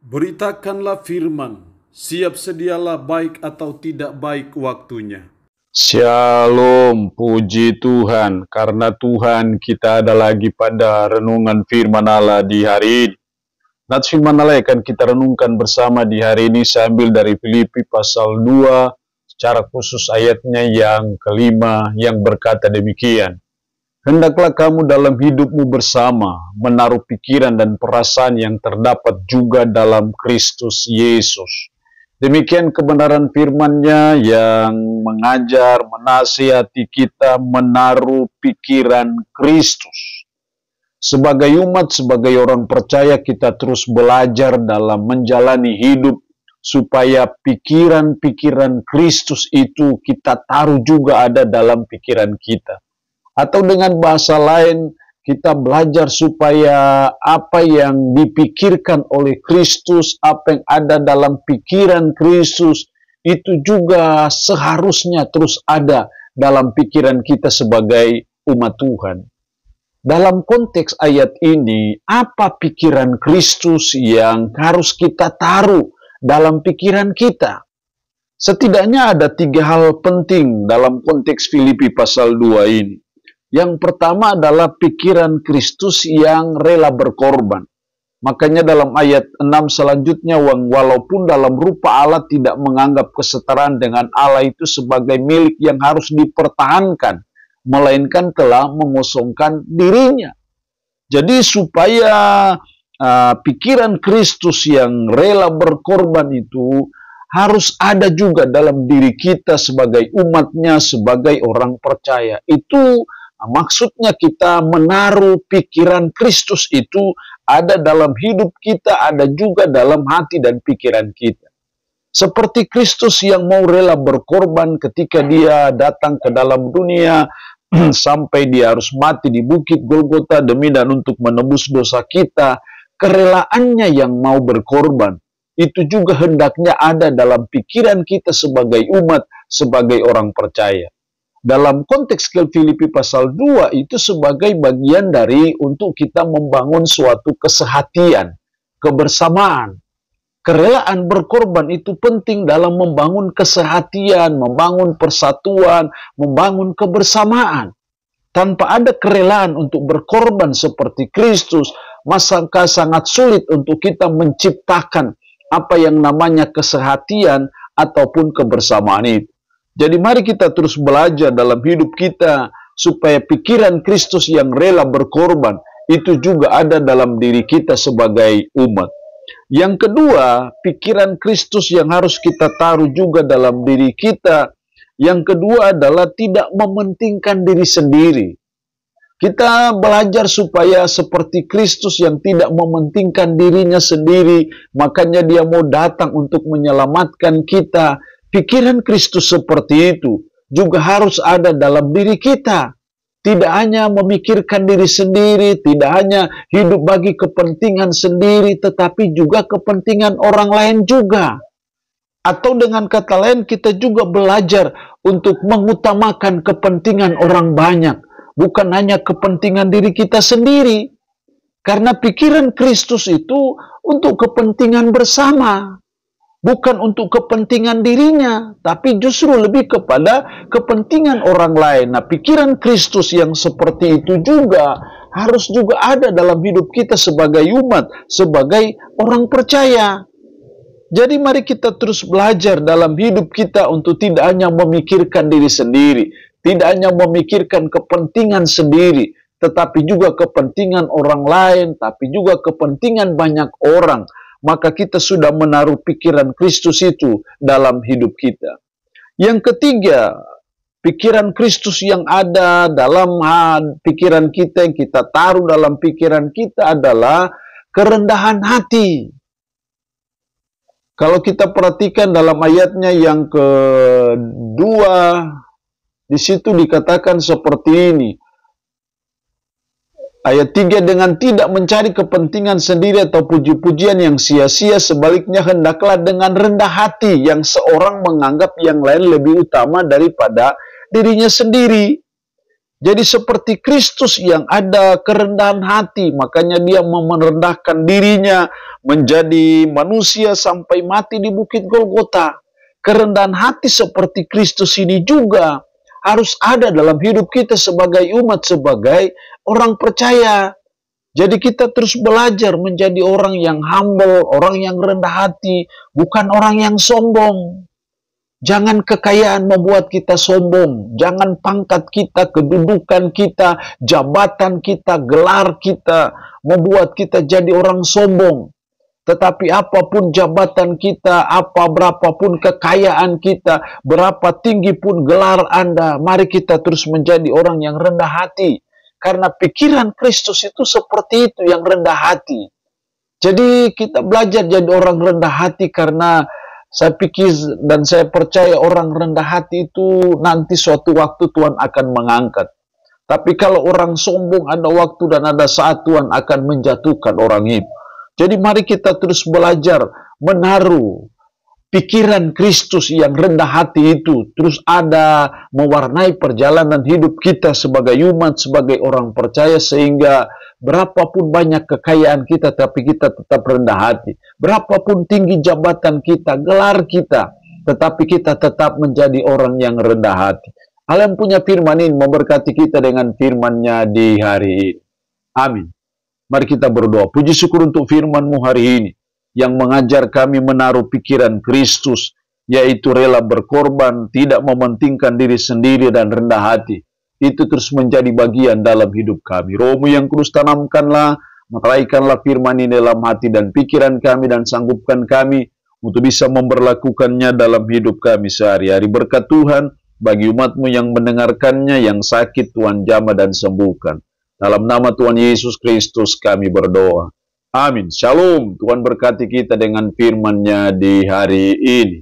Beritakanlah firman, siap sedialah baik atau tidak baik waktunya. Shalom, puji Tuhan, karena Tuhan kita ada lagi pada renungan firman Allah di hari ini. Nats firman Allah akan kita renungkan bersama di hari ini, saya ambil dari Filipi pasal 2, secara khusus ayatnya yang kelima yang berkata demikian. Hendaklah kamu dalam hidupmu bersama, menaruh pikiran dan perasaan yang terdapat juga dalam Kristus Yesus. Demikian kebenaran firman-Nya yang mengajar, menasihati kita menaruh pikiran Kristus. Sebagai umat, sebagai orang percaya, kita terus belajar dalam menjalani hidup supaya pikiran-pikiran Kristus itu kita taruh juga ada dalam pikiran kita. Atau dengan bahasa lain, kita belajar supaya apa yang dipikirkan oleh Kristus, apa yang ada dalam pikiran Kristus, itu juga seharusnya terus ada dalam pikiran kita sebagai umat Tuhan. Dalam konteks ayat ini, apa pikiran Kristus yang harus kita taruh dalam pikiran kita? Setidaknya ada 3 hal penting dalam konteks Filipi pasal 2 ini. Yang pertama adalah pikiran Kristus yang rela berkorban. Makanya dalam ayat 6 selanjutnya, walaupun dalam rupa Allah tidak menganggap kesetaraan dengan Allah itu sebagai milik yang harus dipertahankan, melainkan telah mengosongkan dirinya. Jadi supaya pikiran Kristus yang rela berkorban itu harus ada juga dalam diri kita sebagai umatnya, sebagai orang percaya. Itu maksudnya kita menaruh pikiran Kristus itu ada dalam hidup kita, ada juga dalam hati dan pikiran kita. Seperti Kristus yang mau rela berkorban ketika dia datang ke dalam dunia, sampai dia harus mati di bukit Golgota demi dan untuk menebus dosa kita, kerelaannya yang mau berkorban, itu juga hendaknya ada dalam pikiran kita sebagai umat, sebagai orang percaya. Dalam konteks Filipi pasal 2 itu sebagai bagian dari untuk kita membangun suatu kesehatian, kebersamaan. Kerelaan berkorban itu penting dalam membangun kesehatian, membangun persatuan, membangun kebersamaan. Tanpa ada kerelaan untuk berkorban seperti Kristus, maka sangat sulit untuk kita menciptakan apa yang namanya kesehatian ataupun kebersamaan itu. Jadi mari kita terus belajar dalam hidup kita supaya pikiran Kristus yang rela berkorban itu juga ada dalam diri kita sebagai umat. Yang kedua, pikiran Kristus yang harus kita taruh juga dalam diri kita. Yang kedua adalah tidak mementingkan diri sendiri. Kita belajar supaya seperti Kristus yang tidak mementingkan dirinya sendiri, makanya dia mau datang untuk menyelamatkan kita. Pikiran Kristus seperti itu juga harus ada dalam diri kita. Tidak hanya memikirkan diri sendiri, tidak hanya hidup bagi kepentingan sendiri, tetapi juga kepentingan orang lain juga. Atau dengan kata lain, kita juga belajar untuk mengutamakan kepentingan orang banyak, bukan hanya kepentingan diri kita sendiri. Karena pikiran Kristus itu untuk kepentingan bersama. Bukan untuk kepentingan dirinya, tapi justru lebih kepada kepentingan orang lain. Nah, pikiran Kristus yang seperti itu juga harus juga ada dalam hidup kita sebagai umat, sebagai orang percaya. Jadi mari kita terus belajar dalam hidup kita untuk tidak hanya memikirkan diri sendiri, tidak hanya memikirkan kepentingan sendiri, tetapi juga kepentingan orang lain, tapi juga kepentingan banyak orang. Maka kita sudah menaruh pikiran Kristus itu dalam hidup kita. Yang ketiga, pikiran Kristus yang ada dalam pikiran kita, yang kita taruh dalam pikiran kita adalah kerendahan hati. Kalau kita perhatikan dalam ayatnya yang kedua, di situ dikatakan seperti ini. Ayat 3, dengan tidak mencari kepentingan sendiri atau puji-pujian yang sia-sia, sebaliknya hendaklah dengan rendah hati yang seorang menganggap yang lain lebih utama daripada dirinya sendiri. Jadi seperti Kristus yang ada kerendahan hati, makanya dia merendahkan dirinya menjadi manusia sampai mati di bukit Golgota. Kerendahan hati seperti Kristus ini juga harus ada dalam hidup kita sebagai umat, sebagai orang percaya. Jadi kita terus belajar menjadi orang yang humble, orang yang rendah hati, bukan orang yang sombong. Jangan kekayaan membuat kita sombong. Jangan pangkat kita, kedudukan kita, jabatan kita, gelar kita membuat kita jadi orang sombong. Tetapi apapun jabatan kita, berapapun kekayaan kita, berapa tinggi pun gelar Anda, mari kita terus menjadi orang yang rendah hati. Karena pikiran Kristus itu seperti itu, yang rendah hati. Jadi kita belajar jadi orang rendah hati, karena saya pikir dan saya percaya orang rendah hati itu nanti suatu waktu Tuhan akan mengangkat. Tapi kalau orang sombong, ada waktu dan ada saat Tuhan akan menjatuhkan orang itu. Jadi mari kita terus belajar menaruh pikiran Kristus yang rendah hati itu terus ada mewarnai perjalanan hidup kita sebagai umat, sebagai orang percaya, sehingga berapapun banyak kekayaan kita, tapi kita tetap rendah hati. Berapapun tinggi jabatan kita, gelar kita, tetapi kita tetap menjadi orang yang rendah hati. Allah yang punya firman ini memberkati kita dengan firman-Nya di hari ini. Amin. Mari kita berdoa. Puji syukur untuk firman-Mu hari ini, yang mengajar kami menaruh pikiran Kristus, yaitu rela berkorban, tidak mementingkan diri sendiri dan rendah hati. Itu terus menjadi bagian dalam hidup kami. Roh-Mu yang kudus tanamkanlah, meteraikanlah firman ini dalam hati dan pikiran kami, dan sanggupkan kami untuk bisa memberlakukannya dalam hidup kami sehari-hari. Berkat Tuhan bagi umat-Mu yang mendengarkannya, yang sakit Tuhan jamah dan sembuhkan. Dalam nama Tuhan Yesus Kristus kami berdoa. Amin. Shalom. Tuhan berkati kita dengan firman-Nya di hari ini.